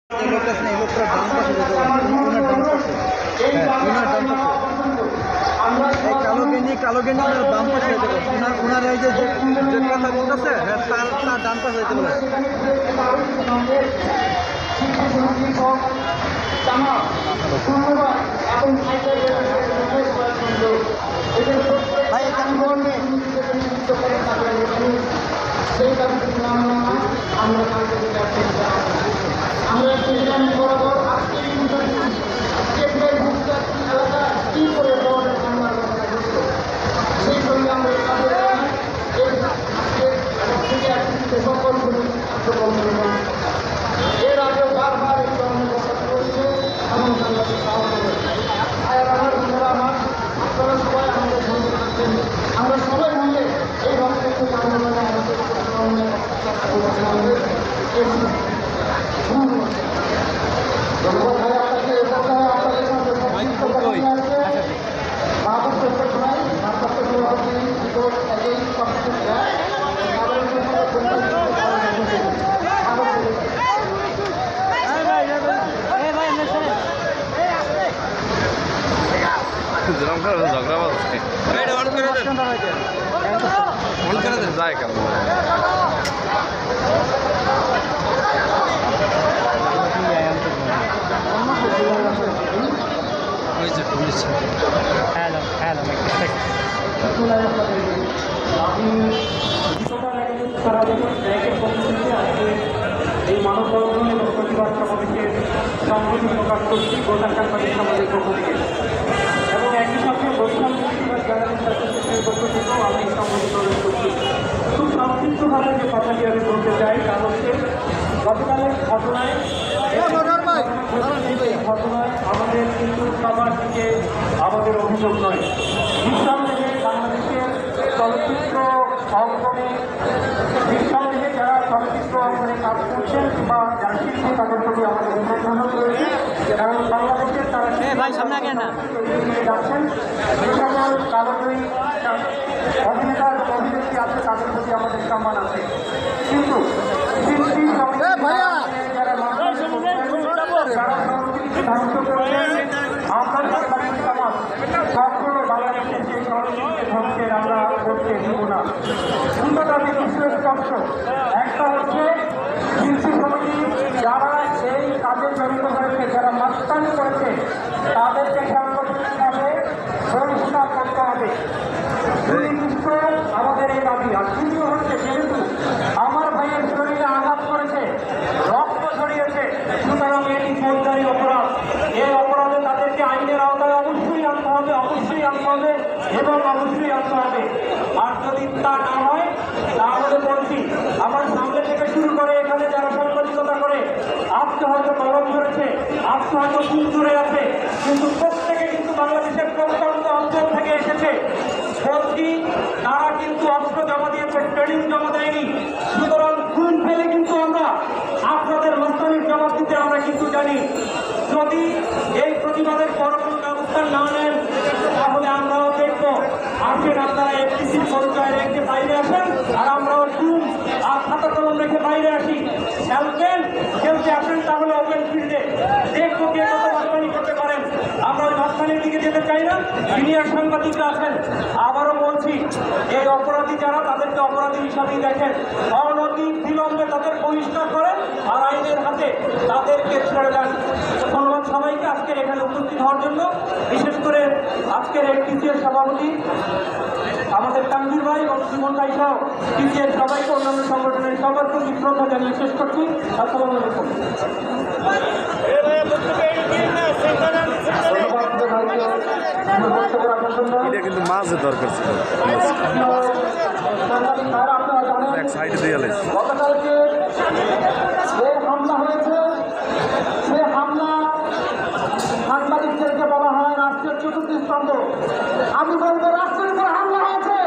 এই লোকটা আছে না, এই লোকটার ডান পাশে যেতে হবে, ওনার ডান পাশে। হ্যাঁ, ওনার ডান পাশে। এই কালো গেনি ওনার বাম পাশে যেতে হবে। ওনার এই যে যে কথা বলতেছে, হ্যাঁ, তার ডান পাশে যেতে হবে। ভাই এখানে বলবে সেই কারণে আমরা বরাবর আজকে এলাকা কি করে সেই সঙ্গে আমরা এর আগে বারবার এই ধরনের কথা বলছে এবং আপনারা সবাই আমাদের সঙ্গে থাকছেন। আমরা সবাই মিলে এই রক্তের আন্দোলনে ধন্যবাদ ভাই আপনাকে। আপনাদের সঙ্গে ঝগড়া বলছে যায় কেন এই মানববন্ধন এবং প্রতিবাদ সমাবেশের সংহতি প্রকাশ করছি গোটা সাংবাদিক সমাজের পক্ষ থেকে এবং একই সাথে বৈষম্য প্রতিবাদ জার্নালিস্ট অ্যাসোসিয়েশনের পক্ষ থেকেও আমি সংহতি প্রদান করছি। খুব সংক্ষিপ্তভাবে যে কথাটি আমি বলতে চাই তা হচ্ছে গতকালের ঘটনায় আমাদের কিন্তু সবার দিকে আমাদের অভিযোগ নয়। নিঃসন্দেহে বাংলাদেশের চলচ্চিত্র অঙ্গনে নিঃসন্দেহে যারা চলচ্চিত্র অঙ্গনে কাজ করছেন বা যারা শিল্পী তাদের প্রতি আমাদের অনুরোধ রয়েছে, কারণ বাংলাদেশের তারা যাচ্ছেন যে সকল কারণেই অভিনেতা এবং অভিনেত্রী আছে তাদের প্রতি আমাদের সম্মান আছে। কিন্তু শিল্পী যারা ধ্বংস করেছেন আমরা সমাজ কখনো বাংলাদেশের যে সংস্কৃতি ধ্বংসের আমরা করতে দিব না। দুটো দাবি সুস্পষ্ট। একটা হচ্ছে শিল্পী সমিতি যারা এই কাজে জড়িত হয়েছে, যারা মাস্তানি করেছে তাদেরকে সাংগঠনিকভাবে বহিষ্কার করতে হবে। আমাদের এই দাবি। আর দ্বিতীয় হচ্ছে যেহেতু আমার ভাইয়ের শরীরে আঘাত করেছে, রক্ত ছড়িয়েছে, সুতরাং এটি ফৌজদারি অপরাধ। এই অপরাধে তাদেরকে আইনের আওতায় অবশ্যই আনতে হবে এবং অবশ্যই আনতে হবে। আর যদি তা না হয় তাহলে বলছি আমার সামনে থেকে শুরু করে এখানে যারা সাংবাদিকতা করে আজকে হয়তো গরম ধরেছে, আজকে হয়তো খুন জুড়ে আছে, কিন্তু প্রত্যেকে কিন্তু বাংলাদেশের প্রত্যন্ত অঞ্চল থেকে এসেছে। বলছি তারা কিন্তু অস্ত্র জমা দিয়েছে, ট্রেনিং জমা দেয়নি। সুতরাং খুন ফেলে কিন্তু আমরা আপনাদের মাস্তানির জবাব দিতে আমরা কিন্তু জানি। যদি এই প্রতিবাদের পরবর্তী ব্যবস্থা না নেন তাহলে আমরাও দেখবো। আসেন আপনারা এফটিসির পরিচয় রেখে বাইরে আসেন আর আমরাও খুন আর খাতা কলম রেখে বাইরে আসি। খেলতে আসেন তাহলে ওপেন ফিল্ডে দেখবো কে কত মাস্তানি করতে পারেন। আমরা ওই মাস্তানির দিকে যেতে চাই না। সিনিয়র সাংবাদিকরা আছেন। আবারও বলছি এই অপরাধী যারা তাদেরকে অপরাধী হিসাবেই দেখেন। অনতি বিলম্বে তাদের বহিষ্কার করেন আর আইনের হাতে তাদেরকে ছেড়ে দেন। ধন্যবাদ সবাইকে আজকের এখানে উপস্থিত হওয়ার জন্য। বিশেষ করে আজকের এফটিসির সভাপতি আমাদের তানভীর ভাই এবং সুমন ভাই সহ টিসিএর সবাইকে অন্যান্য সংগঠনের সবার প্রতি শ্রদ্ধা জানিয়ে শেষ করছি। আসসালামু আলাইকুম। কিন্তু মাঝে দরকার ছিল এক সাইডে দিয়ে গতকালকে যে হামলা হয়েছে সে হামলা সাংবাদিকদেরকে বলা হয় রাষ্ট্রের চতুর্থ স্তম্ভ। আমি বলবো রাষ্ট্রের উপর হামলা হয়েছে।